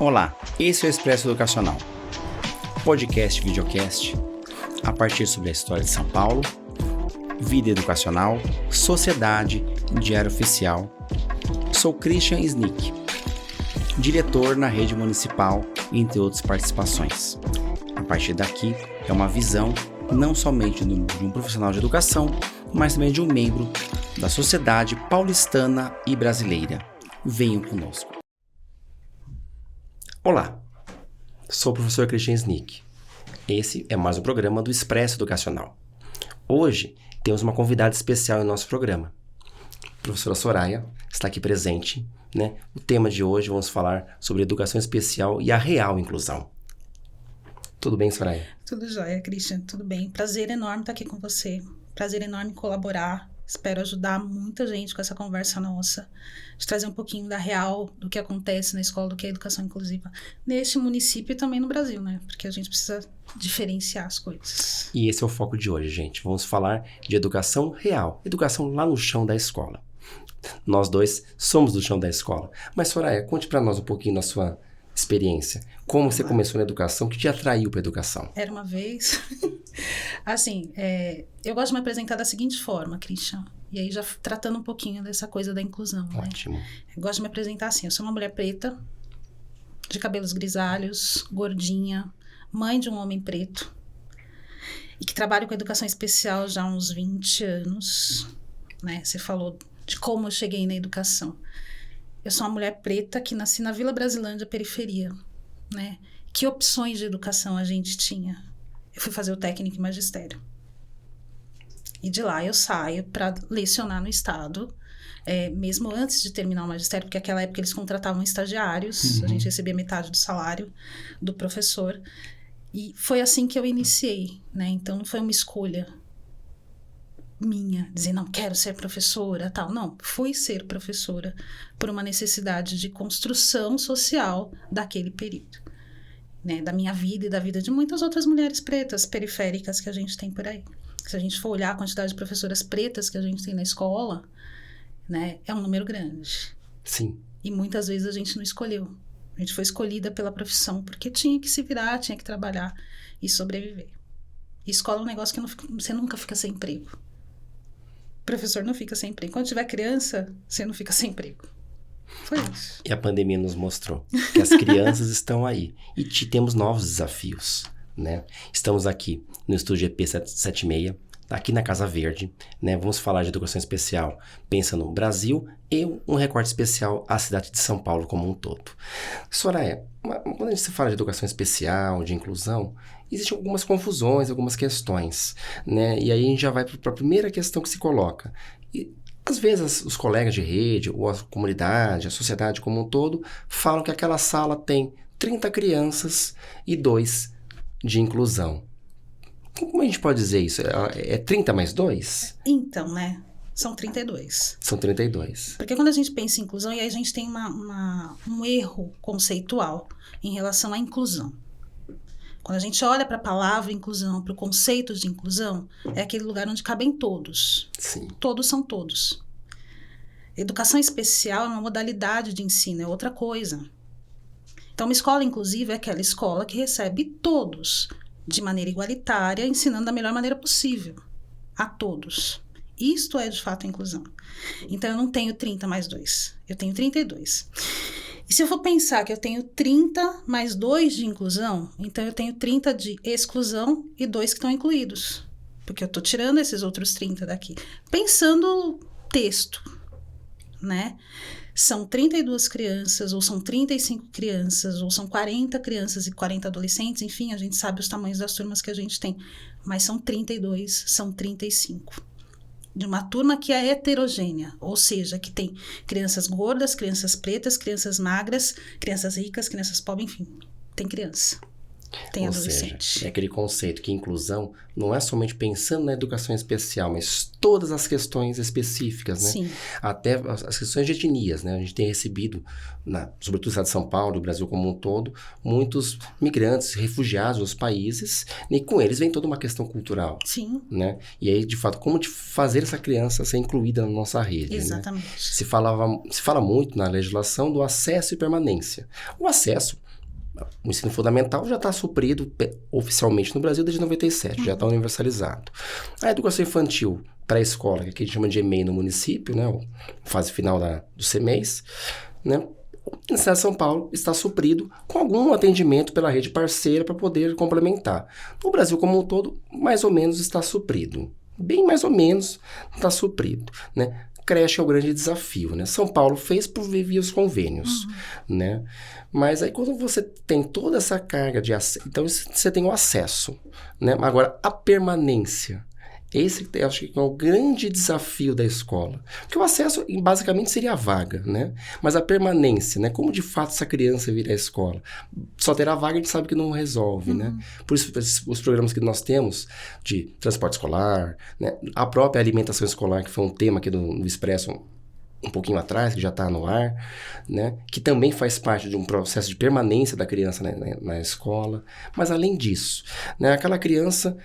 Olá, esse é o Expresso Educacional, podcast e videocast a partir sobre a história de São Paulo, vida educacional, sociedade e diário oficial. Sou Christian Snick, diretor na rede municipal, entre outras participações. A partir daqui é uma visão não somente de um profissional de educação, mas também de um membro da sociedade paulistana e brasileira. Venham conosco. Olá, sou o professor Christian Snick. Esse é mais um programa do Expresso Educacional. Hoje temos uma convidada especial em nosso programa. A professora Soraya está aqui presente, né? O tema de hoje vamos falar sobre educação especial e a real inclusão. Tudo bem, Soraya? Tudo jóia, Christian, tudo bem. Prazer enorme estar aqui com você. Prazer enorme colaborar. Espero ajudar muita gente com essa conversa nossa, de trazer um pouquinho da real do que acontece na escola, do que é educação inclusiva neste município e também no Brasil, né? Porque a gente precisa diferenciar as coisas. E esse é o foco de hoje, gente. Vamos falar de educação real, educação lá no chão da escola. Nós dois somos do chão da escola. Mas, Soraya, conte para nós um pouquinho da sua experiência. Como você começou na educação, o que te atraiu para a educação? Era uma vez... Assim, eu gosto de me apresentar da seguinte forma, Christian, e aí já tratando um pouquinho dessa coisa da inclusão, Ótimo. Né? Eu gosto de me apresentar assim, eu sou uma mulher preta, de cabelos grisalhos, gordinha, mãe de um homem preto, e que trabalho com educação especial já há uns 20 anos, né? Você falou de como eu cheguei na educação. Eu sou uma mulher preta que nasci na Vila Brasilândia, periferia, né? Que opções de educação a gente tinha? Eu fui fazer o técnico em magistério. E de lá eu saio para lecionar no estado, mesmo antes de terminar o magistério, porque naquela época eles contratavam estagiários, a gente recebia metade do salário do professor. E foi assim que eu iniciei, né? Então não foi uma escolha minha, dizer, não, quero ser professora, tal. Não, fui ser professora por uma necessidade de construção social daquele período. Né, da minha vida e da vida de muitas outras mulheres pretas periféricas que a gente tem por aí. Se a gente for olhar a quantidade de professoras pretas que a gente tem na escola, né, é um número grande. Sim. E muitas vezes a gente não escolheu. A gente foi escolhida pela profissão porque tinha que se virar, tinha que trabalhar e sobreviver. E escola é um negócio que você nunca fica sem emprego. O professor não fica sem emprego. Quando tiver criança, você não fica sem emprego. Foi isso. E a pandemia nos mostrou que as crianças estão aí e temos novos desafios, né? Estamos aqui no estúdio EP776, aqui na Casa Verde, né? Vamos falar de educação especial, pensa no Brasil e um recorte especial à cidade de São Paulo como um todo. Soraya, quando a gente se fala de educação especial, de inclusão, existem algumas confusões, algumas questões, né? E aí a gente já vai para a primeira questão que se coloca. Às vezes os colegas de rede, ou a comunidade, a sociedade como um todo, falam que aquela sala tem 30 crianças e 2 de inclusão. Como a gente pode dizer isso? É 30 mais 2? Então, né? São 32. São 32. Porque quando a gente pensa em inclusão, e aí a gente tem um erro conceitual em relação à inclusão. Quando a gente olha para a palavra inclusão, para o conceito de inclusão, é aquele lugar onde cabem todos. Sim. Todos são todos. Educação especial é uma modalidade de ensino, é outra coisa. Então, uma escola inclusiva é aquela escola que recebe todos de maneira igualitária, ensinando da melhor maneira possível a todos. Isto é, de fato, a inclusão. Então, eu não tenho 30 mais 2, eu tenho 32. E se eu for pensar que eu tenho 30 mais 2 de inclusão, então eu tenho 30 de exclusão e 2 que estão incluídos. Porque eu estou tirando esses outros 30 daqui. Pensando texto, né? São 32 crianças, ou são 35 crianças, ou são 40 crianças e 40 adolescentes, enfim, a gente sabe os tamanhos das turmas que a gente tem. Mas são 32, são 35. De uma turma que é heterogênea, ou seja, que tem crianças gordas, crianças pretas, crianças magras, crianças ricas, crianças pobres, enfim, tem criança, tem adolescente. Ou seja, é aquele conceito que inclusão não é somente pensando na educação especial, mas todas as questões específicas, né? Sim. Até as questões de etnias, né? A gente tem recebido, sobretudo no estado de São Paulo, do Brasil como um todo, muitos migrantes, refugiados dos países, e com eles vem toda uma questão cultural. Sim. Né? E aí, de fato, como fazer essa criança ser incluída na nossa rede. Exatamente. Né? Se fala muito na legislação do acesso e permanência. O acesso O ensino fundamental já está suprido oficialmente no Brasil desde 97, já está universalizado. A educação infantil, pré-escola, que a gente chama de EMEI no município, né, fase final do CEMEIS, né, o Estado de São Paulo está suprido com algum atendimento pela rede parceira para poder complementar. No Brasil como um todo, mais ou menos está suprido. Bem mais ou menos está suprido, né? Creche é o grande desafio, né? São Paulo fez por via os convênios, né? Mas aí quando você tem toda essa carga de acesso, então você tem o acesso, né? Agora, a permanência, esse eu acho que é o grande desafio da escola. Porque o acesso, basicamente, seria a vaga, né? Mas a permanência, né? Como de fato essa criança vir à escola? Só ter a vaga a gente sabe que não resolve, né? Por isso, os programas que nós temos de transporte escolar, né? A própria alimentação escolar, que foi um tema aqui do Expresso um pouquinho atrás, que já está no ar, né? Que também faz parte de um processo de permanência da criança na escola. Mas, além disso, né? Aquela criança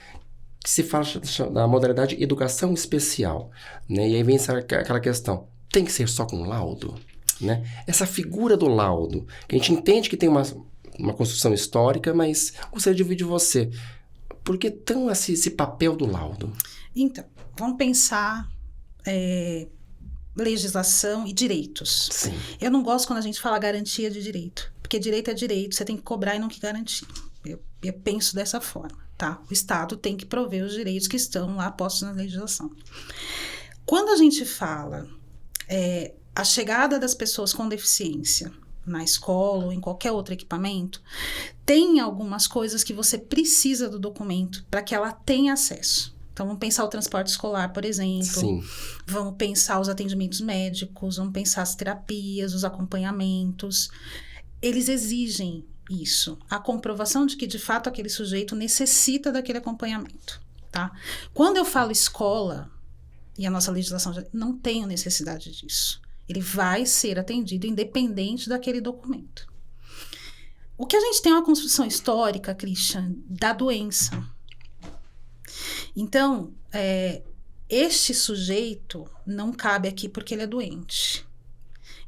que se fala da modalidade educação especial, né? E aí vem aquela questão, tem que ser só com laudo, né? Essa figura do laudo, que a gente entende que tem uma construção histórica, mas gostaria de ouvir de você, por que tão esse papel do laudo? Então, vamos pensar legislação e direitos. Sim. Eu não gosto quando a gente fala garantia de direito, porque direito é direito, você tem que cobrar e não que garantir. Eu penso dessa forma, tá? O Estado tem que prover os direitos que estão lá postos na legislação. Quando a gente fala a chegada das pessoas com deficiência na escola ou em qualquer outro equipamento, tem algumas coisas que você precisa do documento para que ela tenha acesso. Então, vamos pensar o transporte escolar, por exemplo. Sim. Vamos pensar os atendimentos médicos, vamos pensar as terapias, os acompanhamentos. Eles exigem isso, a comprovação de que, de fato, aquele sujeito necessita daquele acompanhamento, tá? Quando eu falo escola, e a nossa legislação já não tem necessidade disso, ele vai ser atendido independente daquele documento. O que a gente tem é uma construção histórica, Christian, da doença. Então, este sujeito não cabe aqui porque ele é doente.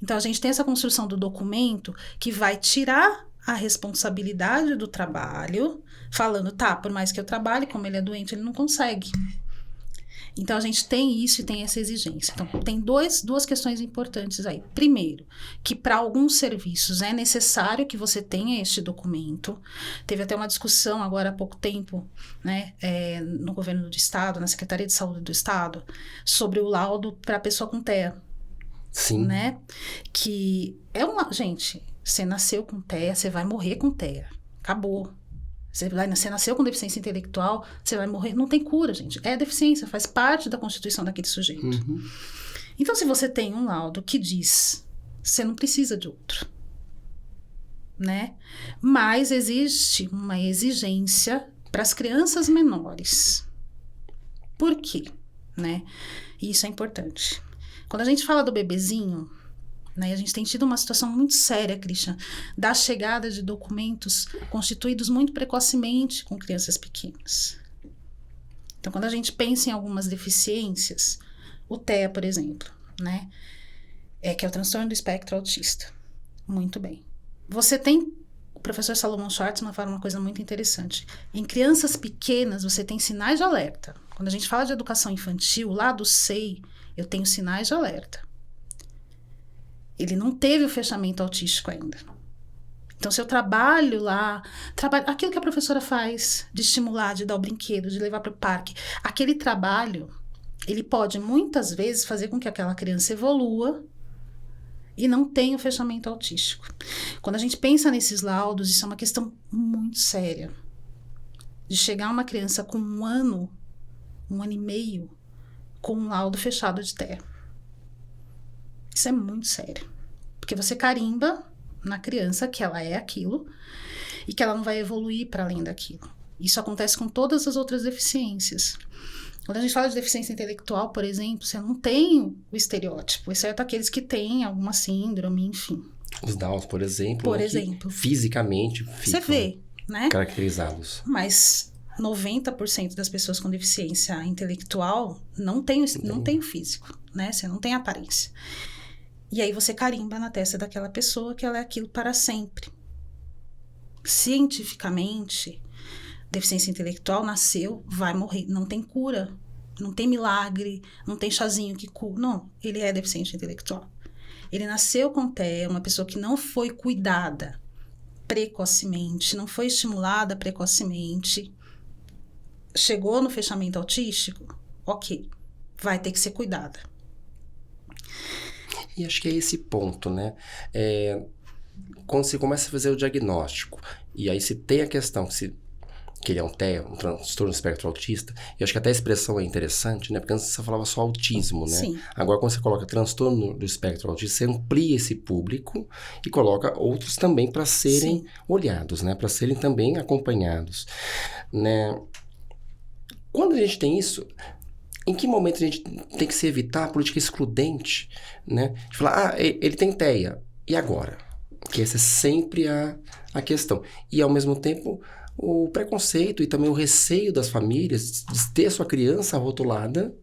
Então, a gente tem essa construção do documento que vai tirar a responsabilidade do trabalho, falando, tá, por mais que eu trabalhe, como ele é doente, ele não consegue. Então, a gente tem isso e tem essa exigência. Então, tem duas questões importantes aí. Primeiro, que para alguns serviços é necessário que você tenha este documento. Teve até uma discussão agora há pouco tempo, né, no governo do Estado, na Secretaria de Saúde do Estado, sobre o laudo para a pessoa com TEA. Sim. Né? Que é uma... Gente, você nasceu com TEA, você vai morrer com TEA. Acabou. Você nasceu com deficiência intelectual, você vai morrer. Não tem cura, gente. É deficiência, faz parte da constituição daquele sujeito. Então, se você tem um laudo que diz, você não precisa de outro. Né? Mas existe uma exigência para as crianças menores. Por quê? Né? E isso é importante. Quando a gente fala do bebezinho, né, a gente tem tido uma situação muito séria, Christian, da chegada de documentos constituídos muito precocemente com crianças pequenas. Então, quando a gente pensa em algumas deficiências, o TEA, por exemplo, né, que é o transtorno do espectro autista. Muito bem. Você tem, o professor Salomão Schwartzman fala uma coisa muito interessante. Em crianças pequenas, você tem sinais de alerta. Quando a gente fala de educação infantil, lá do SEI, eu tenho sinais de alerta. Ele não teve o fechamento autístico ainda. Então, se eu trabalho lá, aquilo que a professora faz, de estimular, de dar o brinquedo, de levar para o parque, aquele trabalho, ele pode, muitas vezes, fazer com que aquela criança evolua e não tenha o fechamento autístico. Quando a gente pensa nesses laudos, isso é uma questão muito séria. De chegar uma criança com 1 ano e meio, com um laudo fechado de TEA. Isso é muito sério. Porque você carimba na criança que ela é aquilo e que ela não vai evoluir para além daquilo. Isso acontece com todas as outras deficiências. Quando a gente fala de deficiência intelectual, por exemplo, você não tem o estereótipo, exceto aqueles que têm alguma síndrome, enfim. Os Downs, por exemplo. Por exemplo. Fisicamente você vê, né? Caracterizados. Mas 90% das pessoas com deficiência intelectual não tem o físico, né? Você não tem aparência. E aí você carimba na testa daquela pessoa que ela é aquilo para sempre. cientificamente, deficiência intelectual nasceu, vai morrer. Não tem cura, não tem milagre, não tem chazinho que cura. Não, ele é deficiente intelectual. Ele nasceu com TEA, uma pessoa que não foi cuidada precocemente, não foi estimulada precocemente, chegou no fechamento autístico, ok, vai ter que ser cuidada. E acho que é esse ponto, né? Quando você começa a fazer o diagnóstico, e aí se tem a questão que ele é um TEA, um transtorno do espectro autista, e acho que até a expressão é interessante, né? Porque antes você falava só autismo, né? Sim. Agora, quando você coloca transtorno do espectro autista, você amplia esse público e coloca outros também para serem olhados, né? Para serem também acompanhados, né? Quando a gente tem isso, em que momento a gente tem que se evitar a política excludente, né? De falar, ele tem TEA, e agora? Que essa é sempre a questão. E, ao mesmo tempo, o preconceito e também o receio das famílias de ter sua criança rotulada,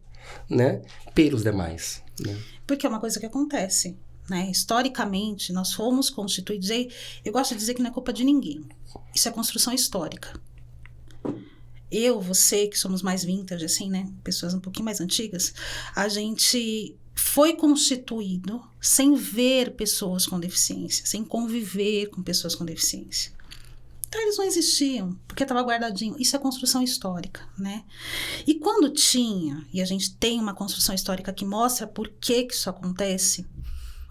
né, pelos demais, né? Porque é uma coisa que acontece, né? Historicamente, nós fomos constituídos... Eu gosto de dizer que não é culpa de ninguém. Isso é construção histórica. Eu, você, que somos mais vintage, assim, né? Pessoas um pouquinho mais antigas, a gente foi constituído sem ver pessoas com deficiência, sem conviver com pessoas com deficiência. Então, eles não existiam, porque estava guardadinho. Isso é construção histórica, né? E quando tinha, e a gente tem uma construção histórica que mostra por que isso acontece,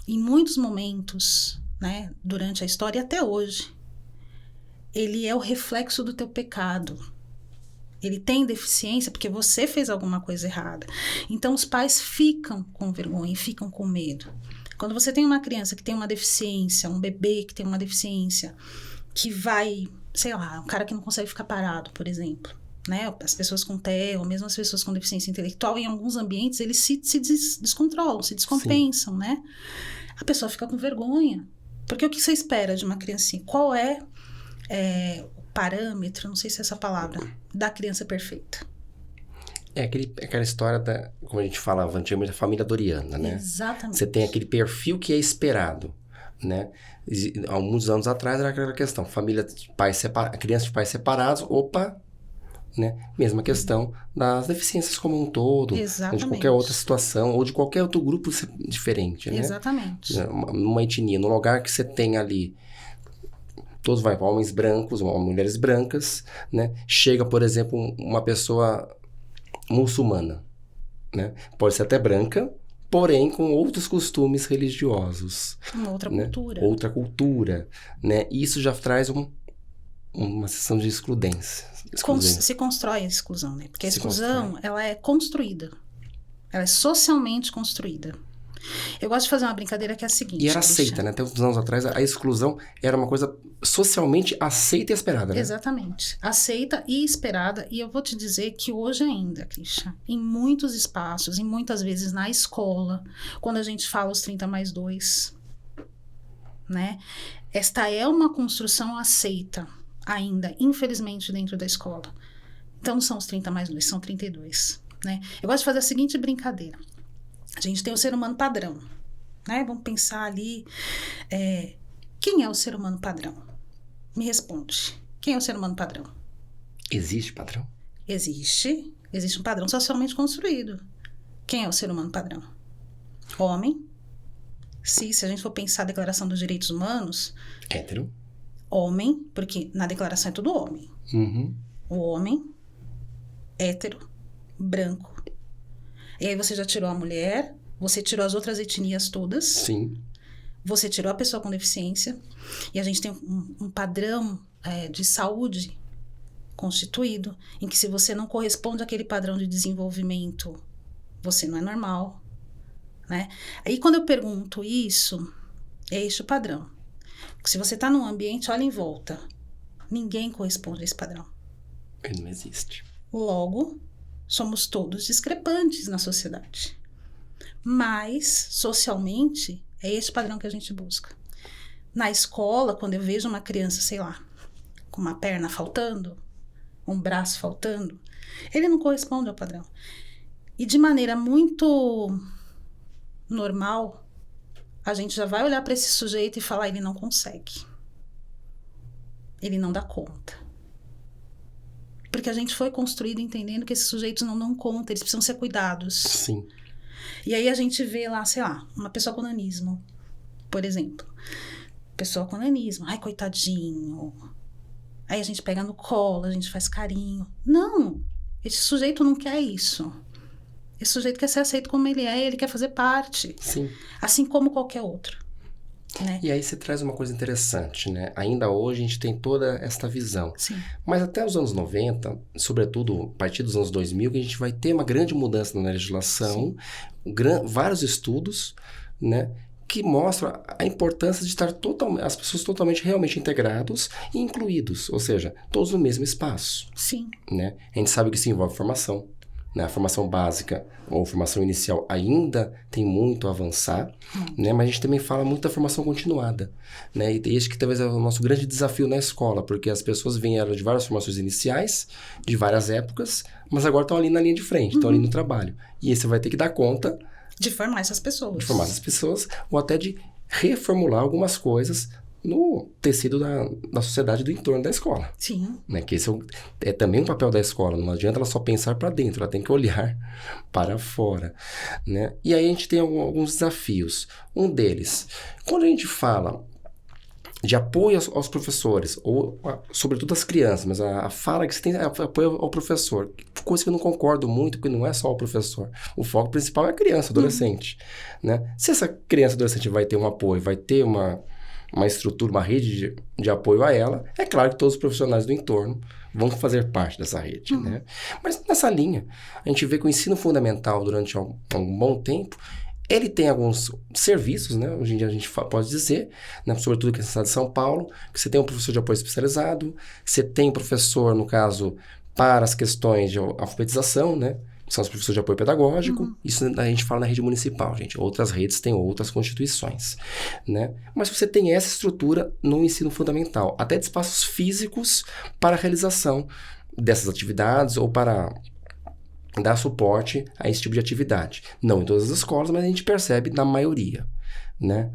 em muitos momentos, né, durante a história e até hoje, ele é o reflexo do teu pecado. Ele tem deficiência porque você fez alguma coisa errada. Então, os pais ficam com vergonha e ficam com medo. Quando você tem uma criança que tem uma deficiência, um bebê que tem uma deficiência, que vai, sei lá, um cara que não consegue ficar parado, por exemplo, né? As pessoas com TEA, ou mesmo as pessoas com deficiência intelectual, em alguns ambientes, eles se descontrolam, se descompensam, né? A pessoa fica com vergonha. Porque o que você espera de uma criancinha? Qual é o parâmetro, não sei se é essa palavra, da criança perfeita? É aquela história como a gente falava antigamente, da família Doriana, né? Exatamente. Você tem aquele perfil que é esperado, né? Há muitos anos atrás era aquela questão, família de pais criança de pais separados, opa, né? Mesma questão das deficiências como um todo, Exatamente. de qualquer outra situação, ou de qualquer outro grupo diferente, né? Exatamente. Numa etnia, no lugar que você tem ali, todos vai para homens brancos, mulheres brancas, né? Chega, por exemplo, uma pessoa muçulmana, né? Pode ser até branca, porém com outros costumes religiosos. Uma outra, né? Cultura. Outra cultura, né? E isso já traz uma sensação de excludência. Se constrói a exclusão, né? Porque a exclusão, ela é construída. Ela é socialmente construída. Eu gosto de fazer uma brincadeira que é a seguinte... E era aceita, né? Até uns anos atrás, a exclusão era uma coisa socialmente aceita e esperada, né? Exatamente. Aceita e esperada. E eu vou te dizer que hoje ainda, Christian, em muitos espaços, e muitas vezes na escola, quando a gente fala os 30+2, né? Esta é uma construção aceita ainda, infelizmente, dentro da escola. Então, não são os 30+2, são 32, né? Eu gosto de fazer a seguinte brincadeira. A gente tem o ser humano padrão, né? Vamos pensar ali, quem é o ser humano padrão? Me responde. Quem é o ser humano padrão? Existe padrão? Existe um padrão socialmente construído. Quem é o ser humano padrão? Homem. Se a gente for pensar a Declaração dos Direitos Humanos... Hétero. Homem, porque na declaração é tudo homem. Uhum. O homem, hétero, branco. E aí você já tirou a mulher, você tirou as outras etnias todas. Sim. Você tirou a pessoa com deficiência. E a gente tem um padrão de saúde constituído, em que se você não corresponde àquele padrão de desenvolvimento, você não é normal, né? Aí quando eu pergunto isso, é este o padrão. Porque se você está num ambiente, olha em volta. Ninguém corresponde a esse padrão. Ele não existe. Logo, somos todos discrepantes na sociedade. Mas, socialmente, é esse padrão que a gente busca. Na escola, quando eu vejo uma criança, sei lá, com uma perna faltando, um braço faltando, ele não corresponde ao padrão. E de maneira muito normal, a gente já vai olhar para esse sujeito e falar, ele não consegue. ele não dá conta. Porque a gente foi construído entendendo que esses sujeitos não dão conta, eles precisam ser cuidados. Sim. E aí a gente vê lá, sei lá, uma pessoa com nanismo, por exemplo. Pessoa com nanismo, ai, coitadinho. Aí a gente pega no colo, a gente faz carinho. Não, esse sujeito não quer isso. Esse sujeito quer ser aceito como ele é, ele quer fazer parte. Sim. Assim como qualquer outro. Né? E aí você traz uma coisa interessante, né? Ainda hoje a gente tem toda esta visão. Sim. Mas até os anos 90, sobretudo a partir dos anos 2000, que a gente vai ter uma grande mudança na legislação, vários estudos, né? Que mostram a importância de estar as pessoas totalmente, realmente integrados e incluídos. Ou seja, todos no mesmo espaço. Sim. Né? A gente sabe que isso envolve formação. Né? A formação básica ou formação inicial ainda tem muito a avançar, né? Mas a gente também fala muito da formação continuada, né? E esse que talvez é o nosso grande desafio na escola, porque as pessoas vieram de várias formações iniciais, de várias épocas, mas agora estão ali na linha de frente, estão ali no trabalho. E aí você vai ter que dar conta de formar essas pessoas. De formar essas pessoas, ou até de reformular algumas coisas no tecido da sociedade do entorno da escola. Sim. Né? Que esse é também um papel da escola. Não adianta ela só pensar para dentro, ela tem que olhar para fora. Né? E aí a gente tem alguns desafios. Um deles, quando a gente fala de apoio aos professores, ou sobretudo às crianças, mas a fala que você tem apoio ao professor, coisa que eu não concordo muito, porque não é só o professor. O foco principal é a criança, adolescente. Né? Se essa criança, adolescente vai ter um apoio, vai ter uma estrutura, uma rede de apoio a ela, é claro que todos os profissionais do entorno vão fazer parte dessa rede, né? Mas nessa linha, a gente vê que o ensino fundamental, durante um bom tempo, ele tem alguns serviços, né? Hoje em dia a gente pode dizer, né? Sobretudo aqui na cidade de São Paulo, que você tem um professor de apoio especializado, você tem um professor, no caso, para as questões de alfabetização, né? São os professores de apoio pedagógico. Isso a gente fala na rede municipal, gente. Outras redes têm outras constituições, né? Mas você tem essa estrutura no ensino fundamental, até de espaços físicos para a realização dessas atividades ou para dar suporte a esse tipo de atividade. Não em todas as escolas, mas a gente percebe na maioria, né?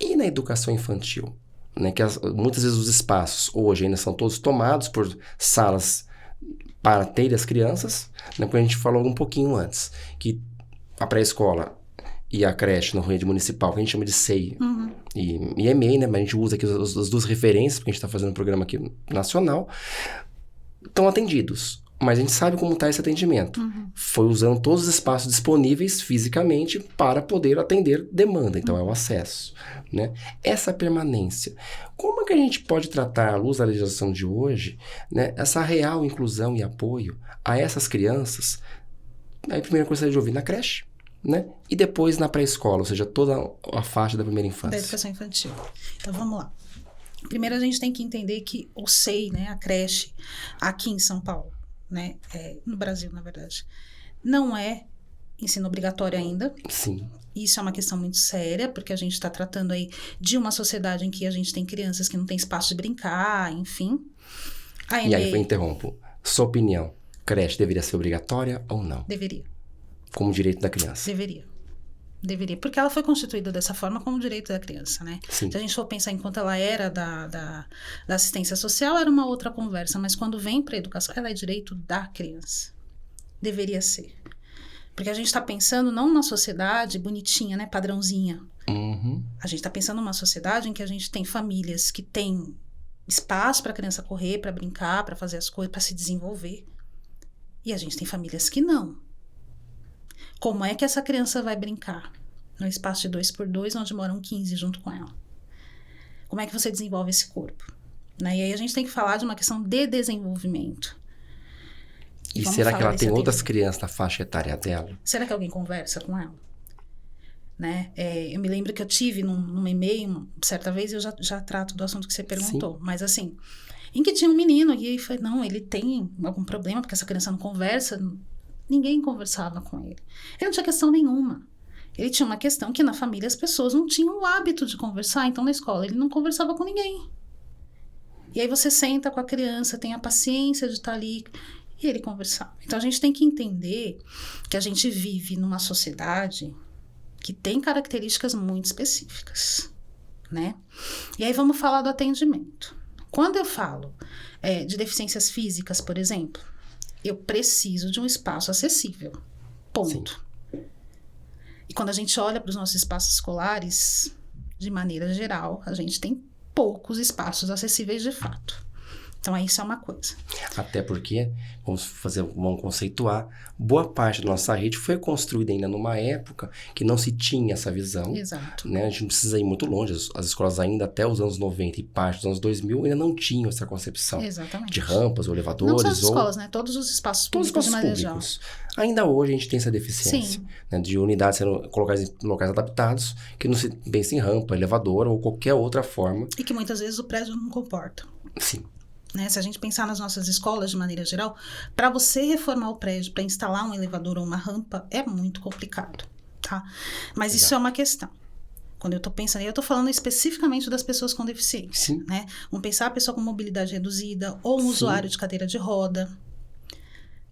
E na educação infantil, né? Que muitas vezes os espaços hoje ainda são todos tomados por salas para ter as crianças, né? Porque a gente falou um pouquinho antes, que a pré-escola e a creche na rede municipal, que a gente chama de SEI e EMEI, né? Mas a gente usa aqui as duas referências, porque a gente está fazendo um programa aqui nacional, estão atendidos. Mas a gente sabe como está esse atendimento. Foi usando todos os espaços disponíveis fisicamente para poder atender demanda. Então, é o acesso, né? Essa permanência. Como é que a gente pode tratar, à luz da legislação de hoje, né, essa real inclusão e apoio a essas crianças? Aí, primeiro, eu gostaria de ouvir na creche, né? E depois na pré-escola, ou seja, toda a faixa da primeira infância. Da educação infantil. Então, vamos lá. Primeiro, a gente tem que entender que o SEI, né, a creche, aqui em São Paulo, né, no Brasil, na verdade, não é ensino obrigatório ainda. Sim. Isso é uma questão muito séria, porque a gente está tratando aí de uma sociedade em que a gente tem crianças que não tem espaço de brincar, enfim. E aí eu interrompo. Sua opinião, creche deveria ser obrigatória ou não? Deveria. Como direito da criança? Deveria, porque ela foi constituída dessa forma como direito da criança, né? Sim. Se a gente for pensar enquanto ela era da assistência social, era uma outra conversa, mas quando vem para a educação, ela é direito da criança. Deveria ser. Porque a gente está pensando não numa sociedade bonitinha, né? Padrãozinha. A gente está pensando numa sociedade em que a gente tem famílias que têm espaço para a criança correr, para brincar, para fazer as coisas, para se desenvolver. E a gente tem famílias que não. Como é que essa criança vai brincar no espaço de 2x2, onde moram 15 junto com ela? Como é que você desenvolve esse corpo? Né? E aí a gente tem que falar de uma questão de desenvolvimento. E será que ela tem outras crianças na faixa etária dela? Será que alguém conversa com ela? Né? Eu me lembro que eu tive num e-mail, certa vez, eu já trato do assunto que você perguntou. Sim. Mas assim, em que tinha um menino, e aí foi, não, ele tem algum problema, porque essa criança não conversa. Ninguém conversava com ele. Ele não tinha questão nenhuma. Ele tinha uma questão que na família as pessoas não tinham o hábito de conversar. Então, na escola, ele não conversava com ninguém. E aí você senta com a criança, tem a paciência de estar ali e ele conversar. Então, a gente tem que entender que a gente vive numa sociedade que tem características muito específicas, né? E aí vamos falar do atendimento. Quando eu falo de deficiências físicas, por exemplo, eu preciso de um espaço acessível. Ponto. Sim. E quando a gente olha para os nossos espaços escolares, de maneira geral, a gente tem poucos espaços acessíveis de fato. Então, isso é uma coisa. Até porque, vamos conceituar, boa parte da nossa rede foi construída ainda numa época que não se tinha essa visão. Exato. Né? A gente não precisa ir muito longe. As escolas ainda até os anos 90 e parte dos anos 2000 ainda não tinham essa concepção. Exatamente. De rampas ou elevadores. Não só as escolas, né? Todos os espaços públicos de maneira geral. Ainda hoje a gente tem essa deficiência. Sim. Né? De unidades sendo colocadas em locais adaptados, que não se pensa em rampa, elevador ou qualquer outra forma. E que muitas vezes o prédio não comporta. Sim. Né? Se a gente pensar nas nossas escolas de maneira geral, para você reformar o prédio, para instalar um elevador ou uma rampa, é muito complicado, tá? Mas Exato. Isso é uma questão. Quando eu estou pensando, eu estou falando especificamente das pessoas com deficiência, Sim. né? Vamos pensar a pessoa com mobilidade reduzida ou um Sim. usuário de cadeira de roda,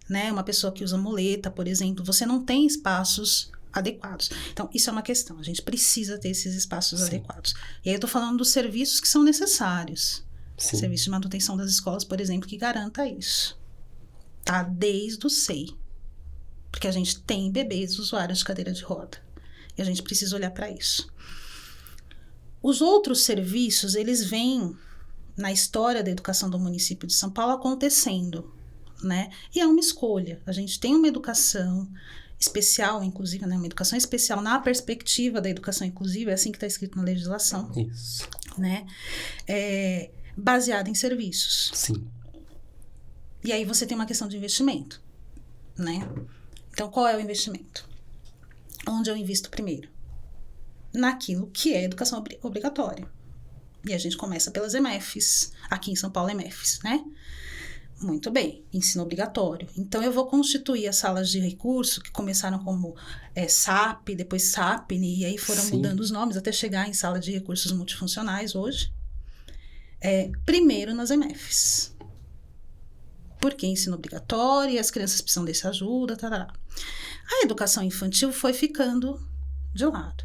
né? Uma pessoa que usa muleta, por exemplo, você não tem espaços adequados. Então, isso é uma questão. A gente precisa ter esses espaços Sim. adequados. E aí eu estou falando dos serviços que são necessários. Sim. Serviço de manutenção das escolas, por exemplo, que garanta isso. Tá? Desde o SEI. Porque a gente tem bebês usuários de cadeira de roda. E a gente precisa olhar para isso. Os outros serviços, eles vêm na história da educação do município de São Paulo acontecendo, né? E é uma escolha. A gente tem uma educação especial, inclusive, né? Uma educação especial na perspectiva da educação inclusiva, é assim que está escrito na legislação. Isso. Né? Baseada em serviços. Sim. E aí você tem uma questão de investimento, né? Então, qual é o investimento? Onde eu invisto primeiro? Naquilo que é educação obrigatória. E a gente começa pelas EMEFs, aqui em São Paulo, EMEFs, né? Muito bem, ensino obrigatório. Então, eu vou constituir as salas de recurso, que começaram como SAP, depois SAPNE, e aí foram Sim. mudando os nomes até chegar em sala de recursos multifuncionais hoje. Primeiro nas EMEFs. Porque ensino obrigatório e as crianças precisam dessa ajuda, tarará. A educação infantil foi ficando de lado.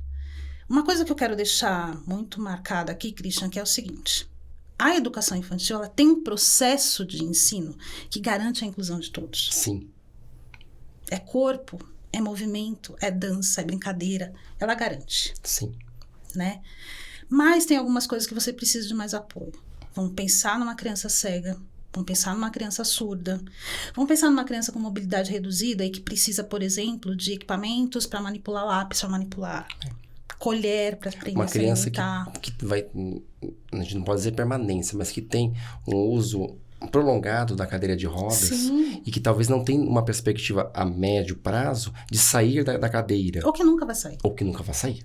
Uma coisa que eu quero deixar muito marcada aqui, Christian, que é o seguinte: a educação infantil, ela tem um processo de ensino que garante a inclusão de todos. Sim. É corpo, é movimento, é dança, é brincadeira. Ela garante. Sim. Né? Mas tem algumas coisas que você precisa de mais apoio. Vamos pensar numa criança cega. Vamos pensar numa criança surda. Vamos pensar numa criança com mobilidade reduzida e que precisa, por exemplo, de equipamentos para manipular lápis, para manipular colher, para aprender uma criança a se alimentar. que vai, a gente não pode dizer permanência, mas que tem um uso prolongado da cadeira de rodas. Sim. E que talvez não tenha uma perspectiva a médio prazo de sair da cadeira. Ou que nunca vai sair. Ou que nunca vai sair.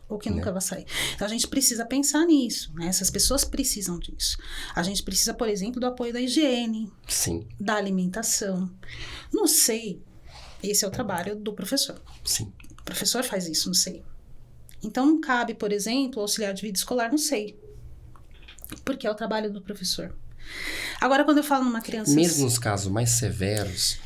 Ou que nunca vai sair. Então, a gente precisa pensar nisso, né? Essas pessoas precisam disso. A gente precisa, por exemplo, do apoio da higiene. Sim. Da alimentação. Não sei. Esse é o trabalho do professor. Sim. O professor faz isso, não sei. Então, não cabe, por exemplo, o auxiliar de vida escolar, não sei. Porque é o trabalho do professor. Agora, quando eu falo numa criança... Mesmo nos casos mais severos,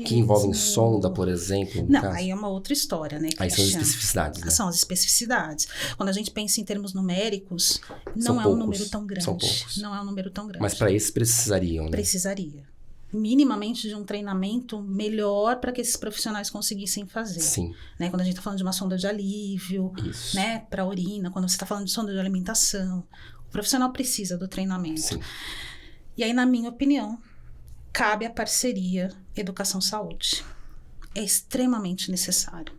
que envolvem sonda, por exemplo... Não, aí é uma outra história, né? Aí são as especificidades, né? São as especificidades. Quando a gente pensa em termos numéricos, não é um número tão grande. São poucos. Não é um número tão grande. Mas para esses precisariam, né? Precisaria. Minimamente de um treinamento melhor para que esses profissionais conseguissem fazer. Sim. Né? Quando a gente está falando de uma sonda de alívio, Isso. Né? Para urina, quando você está falando de sonda de alimentação, o profissional precisa do treinamento. Sim. E aí, na minha opinião, cabe a parceria educação-saúde. É extremamente necessário.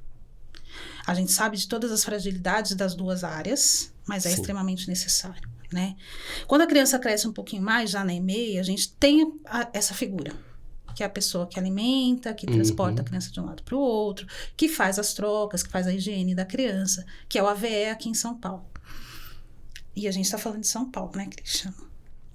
A gente sabe de todas as fragilidades das duas áreas, mas é extremamente necessário. Né? Quando a criança cresce um pouquinho mais, já na EMEI, a gente tem essa figura, que é a pessoa que alimenta, que transporta a criança de um lado para o outro, que faz as trocas, que faz a higiene da criança, que é o AVE aqui em São Paulo. E a gente está falando de São Paulo, né, Christian?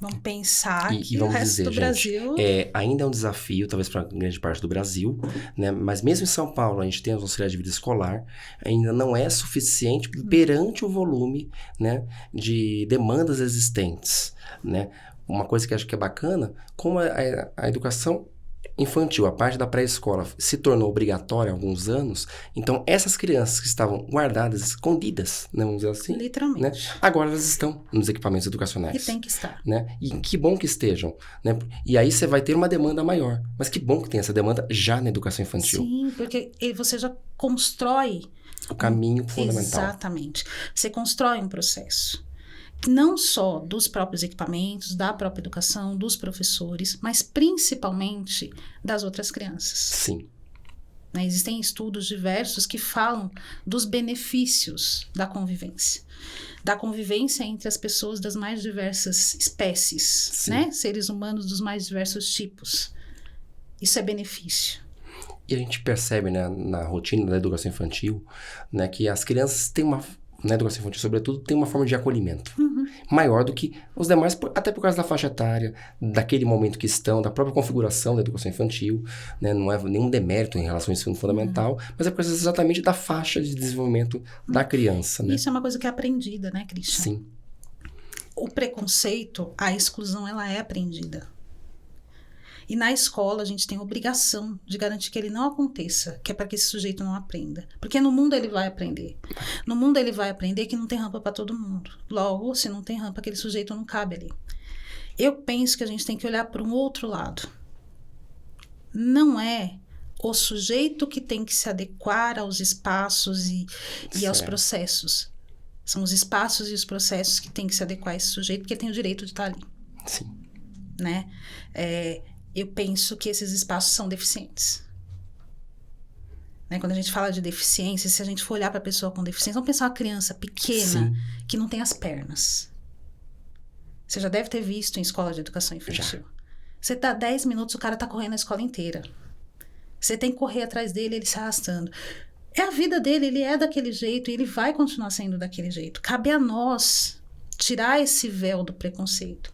Vamos pensar que vamos o resto dizer, do Brasil... ainda é um desafio, talvez para grande parte do Brasil, né? Mas mesmo em São Paulo, a gente tem os auxiliares de vida escolar, ainda não é suficiente perante o volume, né, de demandas existentes, né? Uma coisa que eu acho que é bacana, como a educação infantil, a parte da pré-escola, se tornou obrigatória há alguns anos, então essas crianças que estavam guardadas, escondidas, né, vamos dizer assim, Literalmente. né, agora elas estão nos equipamentos educacionais. E tem que estar. Né? E que bom que estejam. Né? E aí você vai ter uma demanda maior. Mas que bom que tem essa demanda já na educação infantil. Sim, porque você já constrói o caminho fundamental. Exatamente. Você constrói um processo. Não só dos próprios equipamentos, da própria educação, dos professores, mas principalmente das outras crianças. Sim. Né? Existem estudos diversos que falam dos benefícios da convivência. Da convivência entre as pessoas das mais diversas espécies, né? Seres humanos dos mais diversos tipos. Isso é benefício. E a gente percebe, né, na rotina da educação infantil, né, que as crianças têm uma... Na educação infantil, sobretudo, tem uma forma de acolhimento maior do que os demais, até por causa da faixa etária, daquele momento que estão, da própria configuração da educação infantil, né? Não é nenhum demérito em relação ao ensino fundamental, mas é por causa exatamente da faixa de desenvolvimento da criança, né? Isso é uma coisa que é aprendida, né, Christian? Sim. O preconceito, a exclusão, ela é aprendida. E na escola a gente tem obrigação de garantir que ele não aconteça, que é para que esse sujeito não aprenda. Porque no mundo ele vai aprender. No mundo ele vai aprender que não tem rampa para todo mundo. Logo, se não tem rampa, aquele sujeito não cabe ali. Eu penso que a gente tem que olhar para um outro lado. Não é o sujeito que tem que se adequar aos espaços e aos processos. São os espaços e os processos que tem que se adequar a esse sujeito, porque ele tem o direito de estar ali. Sim. Né? Eu penso que esses espaços são deficientes. Né? Quando a gente fala de deficiência, se a gente for olhar para a pessoa com deficiência, vamos pensar uma criança pequena que não tem as pernas. Você já deve ter visto em escola de educação infantil. Já. Você dá 10 minutos, o cara tá correndo a escola inteira. Você tem que correr atrás dele, ele se arrastando. É a vida dele, ele é daquele jeito e ele vai continuar sendo daquele jeito. Cabe a nós tirar esse véu do preconceito.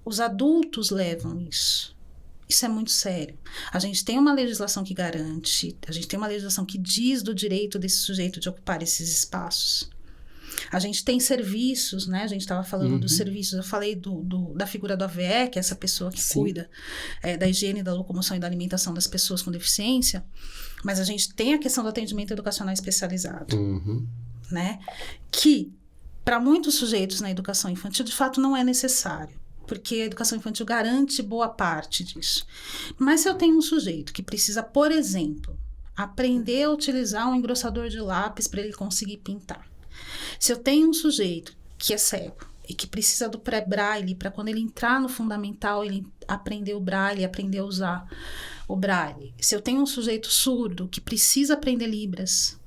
Os adultos levam isso. Isso é muito sério. A gente tem uma legislação que garante, a gente tem uma legislação que diz do direito desse sujeito de ocupar esses espaços. A gente tem serviços, né? A gente estava falando dos serviços, eu falei da figura do AVE, que é essa pessoa que cuida da higiene, da locomoção e da alimentação das pessoas com deficiência, mas a gente tem a questão do atendimento educacional especializado, né? Que, para muitos sujeitos na educação infantil, de fato não é necessário. Porque a educação infantil garante boa parte disso. Mas se eu tenho um sujeito que precisa, por exemplo, aprender a utilizar um engrossador de lápis para ele conseguir pintar. Se eu tenho um sujeito que é cego e que precisa do pré-braille para quando ele entrar no fundamental, ele aprender o braille, aprender a usar o braille. Se eu tenho um sujeito surdo que precisa aprender libras,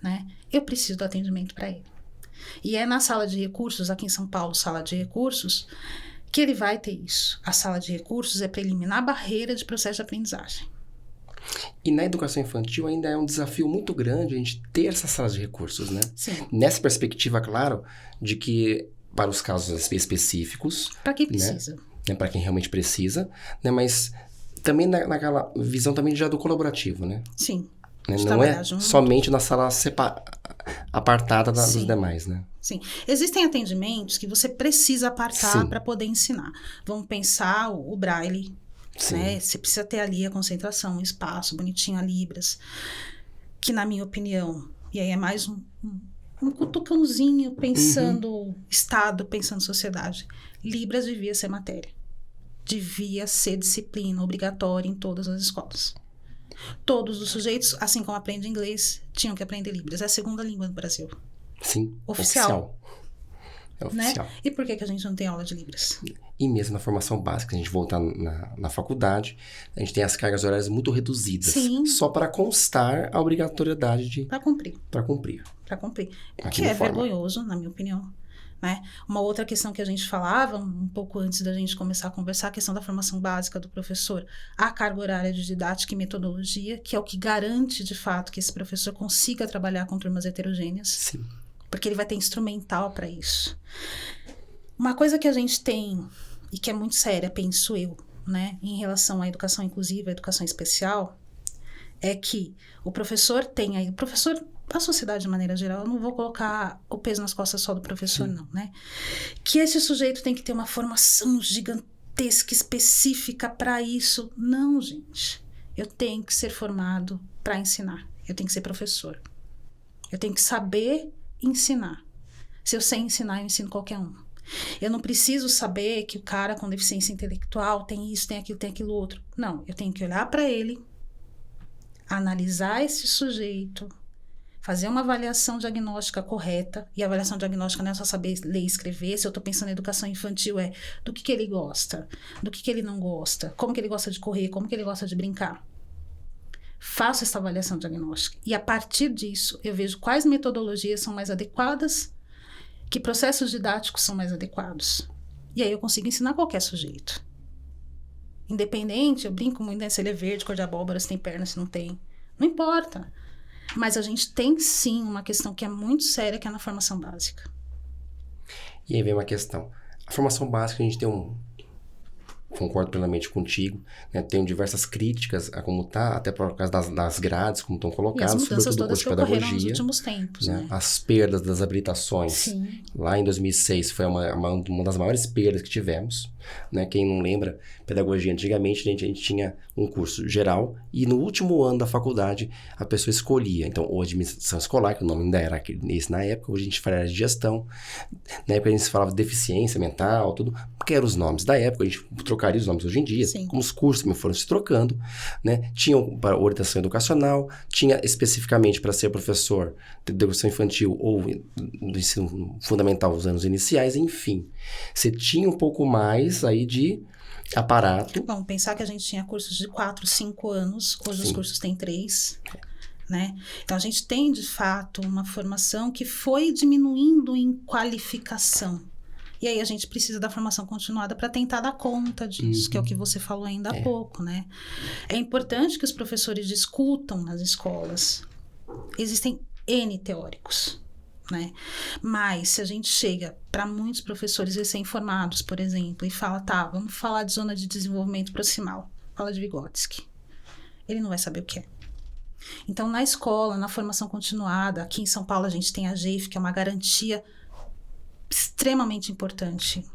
né, eu preciso do atendimento para ele. E é na sala de recursos, aqui em São Paulo, sala de recursos, que ele vai ter isso. A sala de recursos é para eliminar a barreira de processo de aprendizagem. E na educação infantil ainda é um desafio muito grande a gente ter essas salas de recursos, né? Sim. Nessa perspectiva, claro, de que para os casos específicos... Para quem precisa. Né, para quem realmente precisa, né? Mas também naquela visão também já do colaborativo, né? Sim. Né? Não é somente na sala apartada dos demais, né? Sim. Existem atendimentos que você precisa apartar para poder ensinar. Vamos pensar o braille, né? Você precisa ter ali a concentração, o espaço, bonitinho, a libras. Que, na minha opinião, e aí é mais um cutucãozinho pensando Estado, pensando sociedade. Libras devia ser matéria. Devia ser disciplina obrigatória em todas as escolas. Todos os sujeitos, assim como aprendem inglês, tinham que aprender Libras. É a segunda língua do Brasil. Sim, oficial. É oficial. Né? E por que a gente não tem aula de Libras? E mesmo na formação básica, a gente voltar na faculdade, a gente tem as cargas horárias muito reduzidas. Sim. Só para constar a obrigatoriedade de... Para cumprir. Para cumprir. Que é vergonhoso, na minha opinião. Né? Uma outra questão que a gente falava um pouco antes da gente começar a conversar, a questão da formação básica do professor, a carga horária de didática e metodologia, que é o que garante de fato que esse professor consiga trabalhar com turmas heterogêneas. Sim. Porque ele vai ter instrumental para isso. Uma coisa que a gente tem e que é muito séria, penso eu, né, em relação à educação inclusiva, à educação especial, é que o professor tem aí, a sociedade de maneira geral, eu não vou colocar o peso nas costas só do professor, não, né? Que esse sujeito tem que ter uma formação gigantesca, específica para isso. Não, gente. Eu tenho que ser formado para ensinar. Eu tenho que ser professor. Eu tenho que saber ensinar. Se eu sei ensinar, eu ensino qualquer um. Eu não preciso saber que o cara com deficiência intelectual tem isso, tem aquilo outro. Não, eu tenho que olhar para ele, analisar esse sujeito, fazer uma avaliação diagnóstica correta. E a avaliação diagnóstica não é só saber ler e escrever. Se eu estou pensando em educação infantil, é do que ele gosta, do que ele não gosta, como que ele gosta de correr, como que ele gosta de brincar. Faço essa avaliação diagnóstica. E a partir disso, eu vejo quais metodologias são mais adequadas, que processos didáticos são mais adequados. E aí eu consigo ensinar qualquer sujeito. Independente, eu brinco muito, né? Se ele é verde, cor de abóbora, se tem perna, se não tem. Não importa. Mas a gente tem, sim, uma questão que é muito séria, que é na formação básica. E aí vem uma questão. A formação básica, a gente tem concordo plenamente contigo, né? Tenho diversas críticas a como está, até por causa das grades, como estão colocadas, e as mudanças sobretudo todas de que ocorreram pedagogia, nos últimos tempos, né? As perdas das habilitações. Sim. Lá em 2006 foi uma das maiores perdas que tivemos, né? Quem não lembra, pedagogia, antigamente a gente tinha um curso geral e no último ano da faculdade a pessoa escolhia. Então, ou administração escolar, que o nome ainda era esse na época, hoje a gente fala de gestão. Na época a gente falava de deficiência mental, tudo, porque eram os nomes da época, a gente trocaria os nomes hoje em dia, Sim. como os cursos que foram se trocando, né? Tinha para orientação educacional, tinha especificamente para ser professor de educação infantil ou do ensino fundamental nos anos iniciais, enfim. Você tinha um pouco mais aí de aparato. Bom, pensar que a gente tinha cursos de 4, 5 anos, hoje Sim. os cursos têm 3, né? Então a gente tem, de fato, uma formação que foi diminuindo em qualificação. E aí a gente precisa da formação continuada para tentar dar conta disso, que é o que você falou ainda há pouco, né? É importante que os professores discutam nas escolas. Existem N teóricos, né? Mas se a gente chega para muitos professores recém-formados, por exemplo, e fala, tá, vamos falar de zona de desenvolvimento proximal, fala de Vygotsky. Ele não vai saber o que é. Então, na escola, na formação continuada, aqui em São Paulo a gente tem a GEIF, que é uma garantia extremamente importante.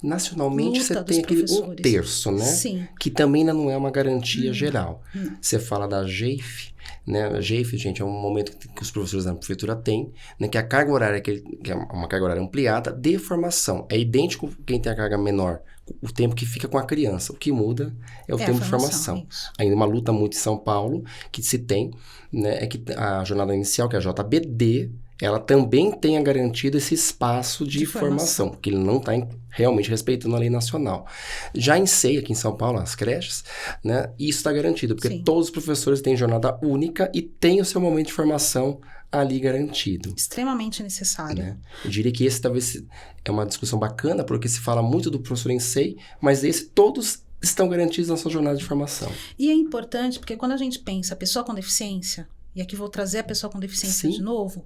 Nacionalmente Luta você tem aquele 1/3, né? Sim. Que também não é uma garantia geral. Você fala da GEIF, né? A GEIF, gente, é um momento que os professores da prefeitura têm, né? Que a carga horária, que é uma carga horária ampliada de formação. É idêntico quem tem a carga menor, o tempo que fica com a criança. O que muda é o tempo de formação. Isso. Ainda uma luta muito em São Paulo, que se tem, né? É que a jornada inicial, que é a JBD, ela também tenha garantido esse espaço de formação, porque ele não está realmente respeitando a lei nacional. Já em SEI, aqui em São Paulo, as creches, né, isso está garantido, porque Sim. todos os professores têm jornada única e têm o seu momento de formação ali garantido. Extremamente necessário. Né? Eu diria que esse talvez é uma discussão bacana, porque se fala muito do professor em SEI, mas todos estão garantidos na sua jornada de formação. E é importante, porque quando a gente pensa a pessoa com deficiência, e aqui vou trazer a pessoa com deficiência de novo,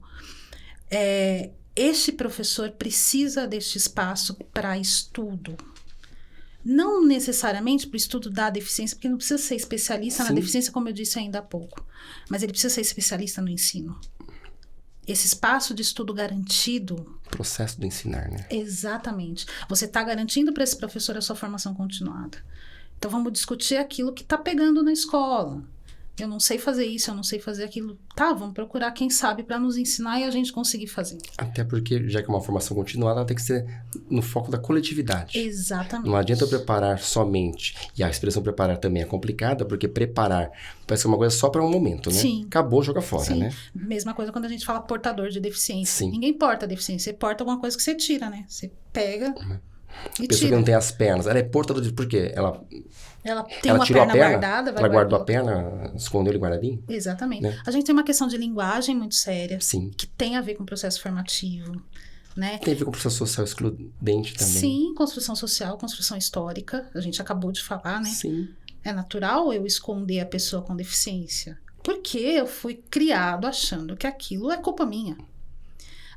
este professor precisa deste espaço para estudo. Não necessariamente para o estudo da deficiência, porque não precisa ser especialista na deficiência, como eu disse ainda há pouco. Mas ele precisa ser especialista no ensino. Esse espaço de estudo garantido... Processo do ensinar, né? Exatamente. Você está garantindo para esse professor a sua formação continuada. Então, vamos discutir aquilo que está pegando na escola. Eu não sei fazer isso, eu não sei fazer aquilo. Tá, vamos procurar quem sabe para nos ensinar e a gente conseguir fazer. Até porque, já que é uma formação continuada, ela tem que ser no foco da coletividade. Exatamente. Não adianta eu preparar somente. E a expressão preparar também é complicada, porque preparar parece uma coisa só para um momento, né? Sim. Acabou, joga fora, Sim. né? Mesma coisa quando a gente fala portador de deficiência. Sim. Ninguém porta deficiência, você porta alguma coisa que você tira, né? Você pega e Pessoa tira. que não tem as pernas, ela é portadora de... Por quê? Ela tem tirou uma a perna, guardada, vai ela guardou a guardar. perna, escondeu ele guardadinho? Exatamente. Né? A gente tem uma questão de linguagem muito séria, Sim. que tem a ver com o processo formativo, né? Tem a ver com o processo social excludente também. Sim, construção social, construção histórica, a gente acabou de falar, né? Sim. É natural eu esconder a pessoa com deficiência, porque eu fui criado achando que aquilo é culpa minha.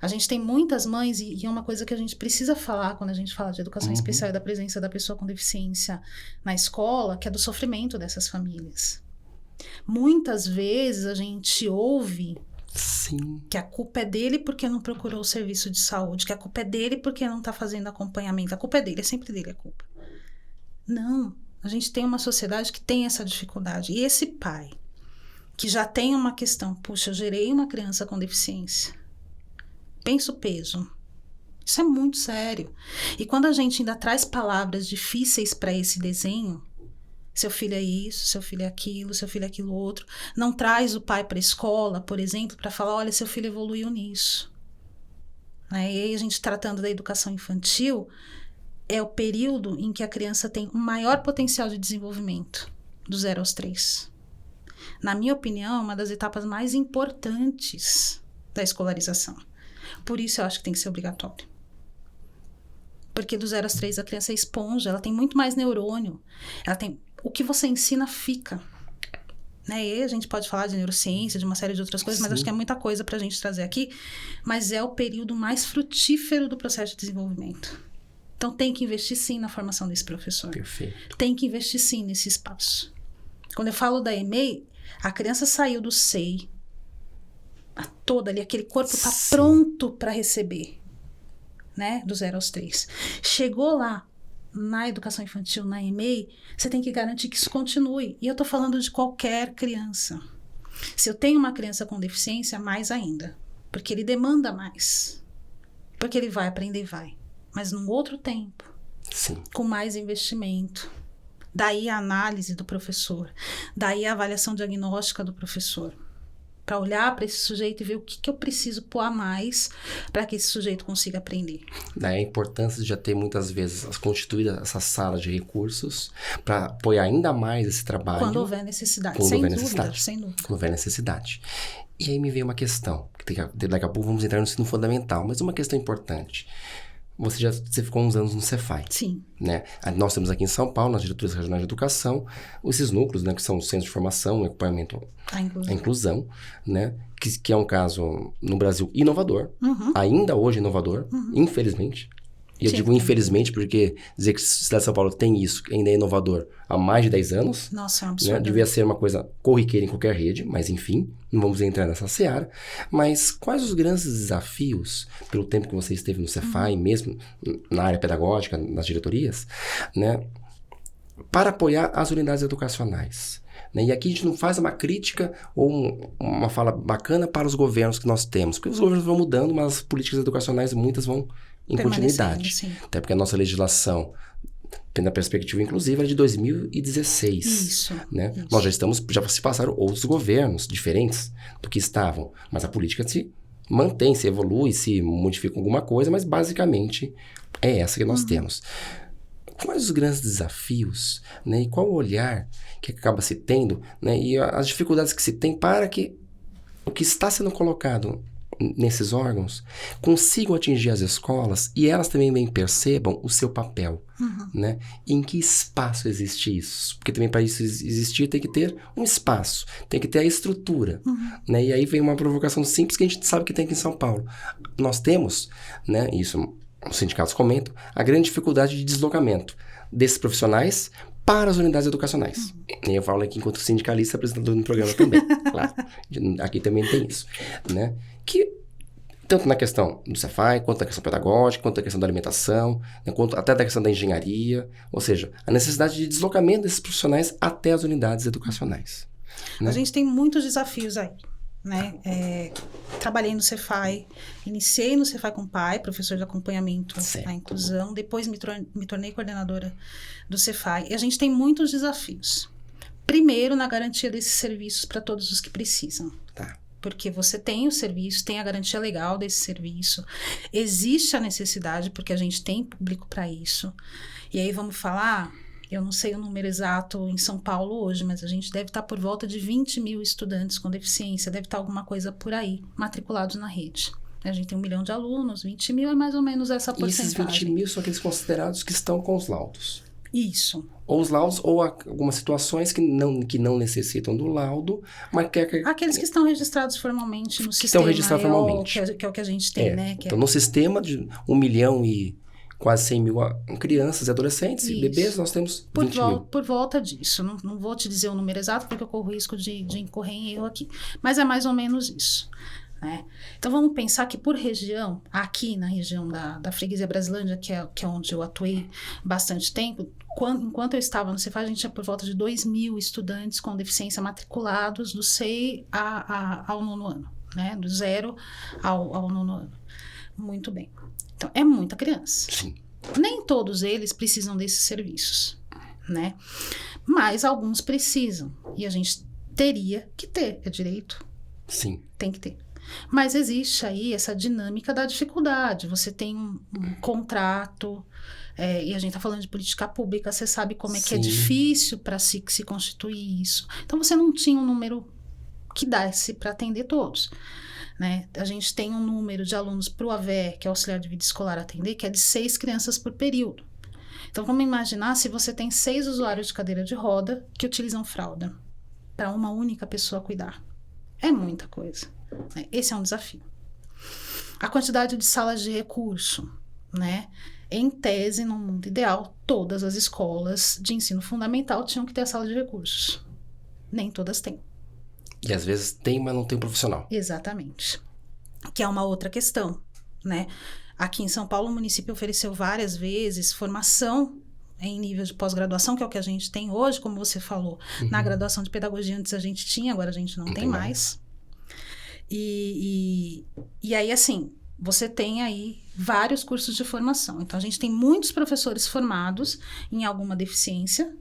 A gente tem muitas mães, e é uma coisa que a gente precisa falar quando a gente fala de educação especial e da presença da pessoa com deficiência na escola, que é do sofrimento dessas famílias. Muitas vezes a gente ouve Sim. que a culpa é dele porque não procurou o serviço de saúde, que a culpa é dele porque não está fazendo acompanhamento. A culpa é dele, é sempre dele a culpa. Não, a gente tem uma sociedade que tem essa dificuldade. E esse pai, que já tem uma questão, puxa, eu gerei uma criança com deficiência, pensa o peso. Isso é muito sério. E quando a gente ainda traz palavras difíceis para esse desenho, seu filho é isso, seu filho é aquilo, seu filho é aquilo outro, não traz o pai para a escola, por exemplo, para falar, olha, seu filho evoluiu nisso. Né? E aí a gente tratando da educação infantil, é o período em que a criança tem o maior potencial de desenvolvimento, do 0 aos 3. Na minha opinião, é uma das etapas mais importantes da escolarização. Por isso eu acho que tem que ser obrigatório. Porque do 0 aos 3 a criança é esponja, ela tem muito mais neurônio. Ela tem, o que você ensina fica. Né? E a gente pode falar de neurociência, de uma série de outras coisas, mas acho que é muita coisa para a gente trazer aqui. Mas é o período mais frutífero do processo de desenvolvimento. Então tem que investir sim na formação desse professor. Perfeito. Tem que investir sim nesse espaço. Quando eu falo da EMEI, a criança saiu do SEI, toda ali, aquele corpo está pronto para receber, né? Do 0 aos 3. Chegou lá, na educação infantil, na EMEI, você tem que garantir que isso continue. E eu estou falando de qualquer criança. Se eu tenho uma criança com deficiência, mais ainda. Porque ele demanda mais. Porque ele vai aprender, vai. Mas num outro tempo. Sim. Com mais investimento. Daí a análise do professor. Daí a avaliação diagnóstica do professor. Para olhar para esse sujeito e ver o que eu preciso pôr a mais para que esse sujeito consiga aprender. Daí a importância de já ter muitas vezes constituída essa sala de recursos para apoiar ainda mais esse trabalho. Quando houver necessidade, sem dúvida. Quando houver necessidade. E aí me veio uma questão, que daqui a pouco vamos entrar no ensino fundamental, mas uma questão importante. Você ficou uns anos no Cefai. Sim. Né? Nós temos aqui em São Paulo, nas diretorias regionais de educação, esses núcleos, né, que são os centros de formação e acompanhamento à inclusão, né, que é um caso no Brasil inovador, ainda hoje inovador, infelizmente. E eu digo infelizmente porque dizer que a cidade de São Paulo tem isso, ainda é inovador, há mais de 10 anos. Nossa, é um absurdo. Né? Devia ser uma coisa corriqueira em qualquer rede, mas enfim, não vamos entrar nessa seara. Mas quais os grandes desafios, pelo tempo que você esteve no Cefai, mesmo na área pedagógica, nas diretorias, né, para apoiar as unidades educacionais? Né? E aqui a gente não faz uma crítica ou uma fala bacana para os governos que nós temos, porque os governos vão mudando, mas as políticas educacionais muitas vão em continuidade. Sim. Até porque a nossa legislação, na perspectiva inclusiva, é de 2016. Isso. Né? Isso. Nós já se passaram outros governos diferentes do que estavam, mas a política se mantém, se evolui, se modifica alguma coisa, mas basicamente é essa que nós temos. Quais os grandes desafios, né? E qual o olhar que acaba se tendo, né? E as dificuldades que se tem para que o que está sendo colocado nesses órgãos consigam atingir as escolas e elas também bem percebam o seu papel, né? E em que espaço existe isso? Porque também para isso existir tem que ter um espaço, tem que ter a estrutura, né? E aí vem uma provocação simples que a gente sabe que tem aqui em São Paulo. Nós temos, né? Isso os sindicatos comentam, a grande dificuldade de deslocamento desses profissionais para as unidades educacionais. E eu falo aqui enquanto sindicalista, apresentador do programa também, claro. Aqui também tem isso, né? Que, tanto na questão do Cefai, quanto na questão pedagógica, quanto na questão da alimentação, né, quanto até da questão da engenharia, ou seja, a necessidade de deslocamento desses profissionais até as unidades educacionais. Né? A gente tem muitos desafios aí. Né? Trabalhei no Cefai, iniciei no Cefai com o pai, professor de acompanhamento à inclusão, depois me tornei coordenadora do Cefai. E a gente tem muitos desafios. Primeiro, na garantia desses serviços para todos os que precisam. Tá. Porque você tem o serviço, tem a garantia legal desse serviço, existe a necessidade, porque a gente tem público para isso. E aí vamos falar... Eu não sei o número exato em São Paulo hoje, mas a gente deve estar por volta de 20 mil estudantes com deficiência, deve estar alguma coisa por aí, matriculados na rede. A gente tem 1 milhão de alunos, 20 mil é mais ou menos essa porcentagem. E esses 20 mil são aqueles considerados que estão com os laudos. Isso. Ou os laudos, ou algumas situações que não necessitam do laudo, mas aqueles que estão registrados formalmente no sistema. Estão registrados formalmente. Que é o que a gente tem, né? Então, no sistema de 1 milhão e quase 100 mil crianças e adolescentes e bebês, nós temos 20 mil. Por volta disso. Não vou te dizer o número exato, porque eu corro risco de incorrer em erro aqui. Mas é mais ou menos isso. né? Então, vamos pensar que por região, aqui na região da Freguesia Brasilândia, que é onde eu atuei bastante tempo, enquanto eu estava no Cefaz, a gente tinha por volta de 2.000 estudantes com deficiência matriculados do SEI ao 9º ano, né? Do 0 ao 9º ano. Muito bem. Então, é muita criança. Sim. Nem todos eles precisam desses serviços, né? Mas alguns precisam. E a gente teria que ter, é direito. Sim. Tem que ter. Mas existe aí essa dinâmica da dificuldade. Você tem um contrato, e a gente está falando de política pública, você sabe como é que é difícil para se constituir isso. Então, você não tinha um número que desse para atender todos, né? A gente tem um número de alunos para o AVE, que é Auxiliar de Vida Escolar, atender, que é de 6 crianças por período. Então, vamos imaginar se você tem 6 usuários de cadeira de roda que utilizam fralda para uma única pessoa cuidar. É muita coisa, né? Esse é um desafio. A quantidade de salas de recurso, né? Em tese, no mundo ideal, todas as escolas de ensino fundamental tinham que ter a sala de recursos. Nem todas têm. E às vezes tem, mas não tem profissional. Exatamente. Que é uma outra questão, né? Aqui em São Paulo, o município ofereceu várias vezes formação em nível de pós-graduação, que é o que a gente tem hoje, como você falou. Na graduação de pedagogia antes a gente tinha, agora a gente não tem mais. E aí, assim, você tem aí vários cursos de formação. Então, a gente tem muitos professores formados em alguma deficiência,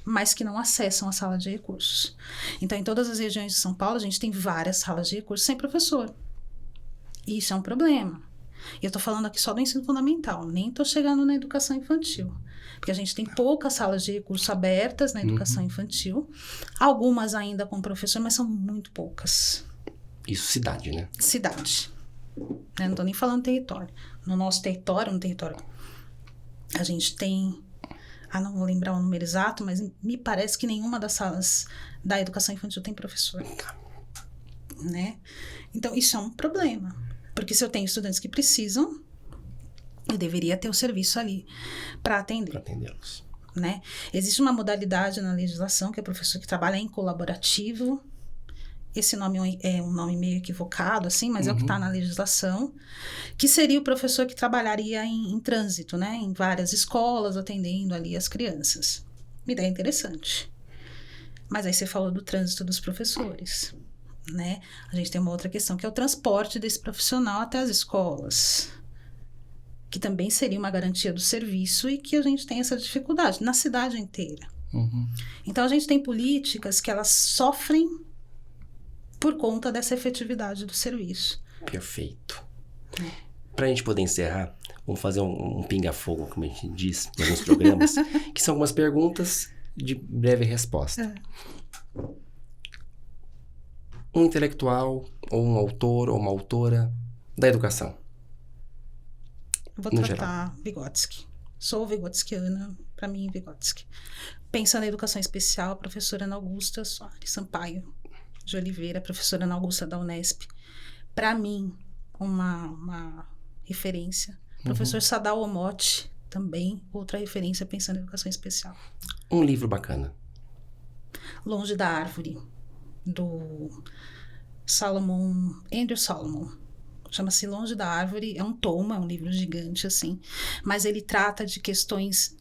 mas que não acessam a sala de recursos. Então, em todas as regiões de São Paulo, a gente tem várias salas de recursos sem professor. E isso é um problema. E eu estou falando aqui só do ensino fundamental, nem estou chegando na educação infantil. Porque a gente tem poucas salas de recurso abertas na educação infantil, algumas ainda com professor, mas são muito poucas. Isso, cidade, né? Cidade. Não estou nem falando território. No nosso território, a gente tem... não vou lembrar o número exato, mas me parece que nenhuma das salas da educação infantil tem professor. Né? Então, isso é um problema. Porque se eu tenho estudantes que precisam, eu deveria ter o serviço ali para atender. Para atendê-los. Né? Existe uma modalidade na legislação, que é o professor que trabalha em colaborativo. Esse nome é um nome meio equivocado, assim, mas é o que está na legislação, que seria o professor que trabalharia em trânsito, né? Em várias escolas, atendendo ali as crianças. Uma ideia interessante. Mas aí você falou do trânsito dos professores, né? A gente tem uma outra questão, que é o transporte desse profissional até as escolas, que também seria uma garantia do serviço e que a gente tem essa dificuldade na cidade inteira. Então, a gente tem políticas que elas sofrem por conta dessa efetividade do serviço. Perfeito. Para a gente poder encerrar, vamos fazer um pinga-fogo, como a gente diz, em alguns programas, que são algumas perguntas de breve resposta. Um intelectual, ou um autor, ou uma autora da educação. Vou tratar Vygotsky. Sou vigotskiana, para mim, Vygotsky. Pensando na educação especial, a professora Ana Augusta Soares Sampaio de Oliveira, professora Ana Augusta da Unesp. Para mim, uma referência. Professor Sadao Omote, também, outra referência pensando em educação especial. Um livro bacana. Longe da Árvore, do Andrew Solomon. Chama-se Longe da Árvore, é um tomo, é um livro gigante, assim, mas ele trata de questões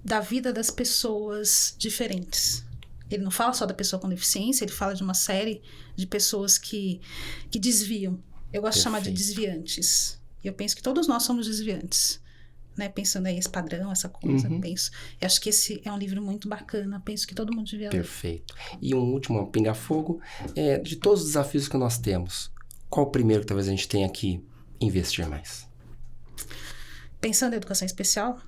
da vida das pessoas diferentes. Ele não fala só da pessoa com deficiência, ele fala de uma série de pessoas que desviam. Eu gosto de chamar de desviantes. Eu penso que todos nós somos desviantes, né? Pensando aí esse padrão, essa coisa, eu acho que esse é um livro muito bacana, penso que todo mundo devia ler. Perfeito. E um último pinga-fogo, de todos os desafios que nós temos, qual o primeiro que talvez a gente tenha que investir mais? Pensando em educação especial?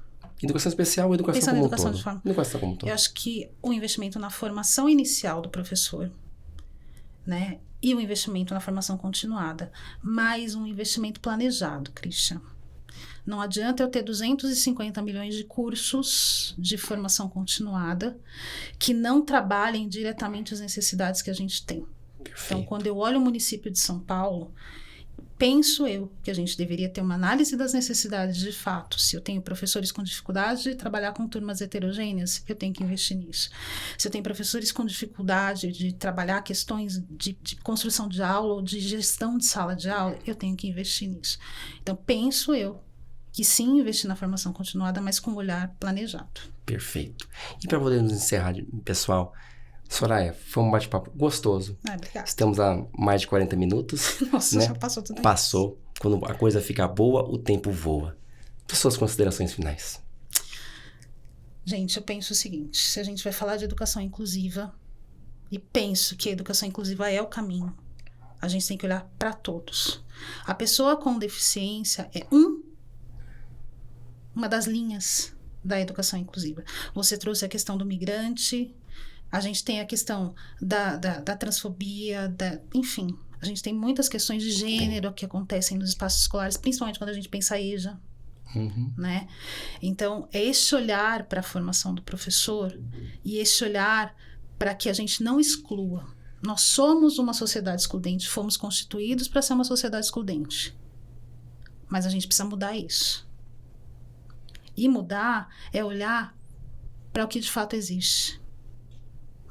Educação especial ou educação como um todo? Educação como um todo. Eu acho que o investimento na formação inicial do professor, né? E o investimento na formação continuada. Mais um investimento planejado, Christian. Não adianta eu ter 250 milhões de cursos de formação continuada que não trabalhem diretamente as necessidades que a gente tem. Perfeito. Então, quando eu olho o município de São Paulo penso eu que a gente deveria ter uma análise das necessidades de fato. Se eu tenho professores com dificuldade de trabalhar com turmas heterogêneas, eu tenho que investir nisso. Se eu tenho professores com dificuldade de trabalhar questões de construção de aula ou de gestão de sala de aula, eu tenho que investir nisso. Então, penso eu que sim, investir na formação continuada, mas com um olhar planejado. Perfeito. E para podermos encerrar, pessoal, Soraya, foi um bate-papo gostoso. Obrigada. Estamos há mais de 40 minutos. Nossa, né? já passou tudo isso. Passou. Quando a coisa fica boa, o tempo voa. Suas considerações finais. Gente, eu penso o seguinte, se a gente vai falar de educação inclusiva, e penso que a educação inclusiva é o caminho, a gente tem que olhar para todos. A pessoa com deficiência é uma das linhas da educação inclusiva. Você trouxe a questão do migrante, a gente tem a questão da transfobia, enfim, a gente tem muitas questões de gênero que acontecem nos espaços escolares, principalmente quando a gente pensa em EJA, né? Então, é esse olhar para a formação do professor e esse olhar para que a gente não exclua. Nós somos uma sociedade excludente, fomos constituídos para ser uma sociedade excludente, mas a gente precisa mudar isso. E mudar é olhar para o que de fato existe,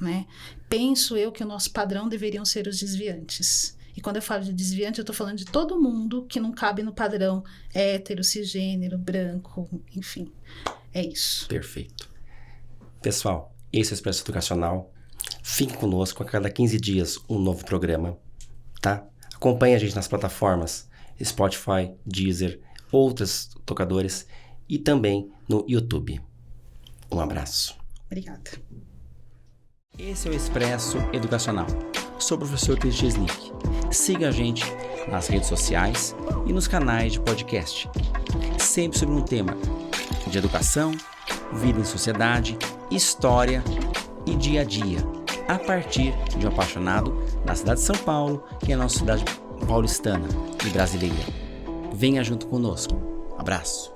né? Penso eu que o nosso padrão deveriam ser os desviantes. E quando eu falo de desviante, eu estou falando de todo mundo que não cabe no padrão hétero, cisgênero, branco, enfim. É isso. Perfeito. Pessoal, esse é o Expresso Educacional. Fique conosco, a cada 15 dias um novo programa, tá? Acompanhe a gente nas plataformas Spotify, Deezer, outros tocadores e também no YouTube. Um abraço. Obrigada. Esse é o Expresso Educacional. Sou o professor Cris Chesnick. Siga a gente nas redes sociais e nos canais de podcast. Sempre sobre um tema de educação, vida em sociedade, história e dia a dia, a partir de um apaixonado da cidade de São Paulo, que é a nossa cidade paulistana e brasileira. Venha junto conosco. Abraço.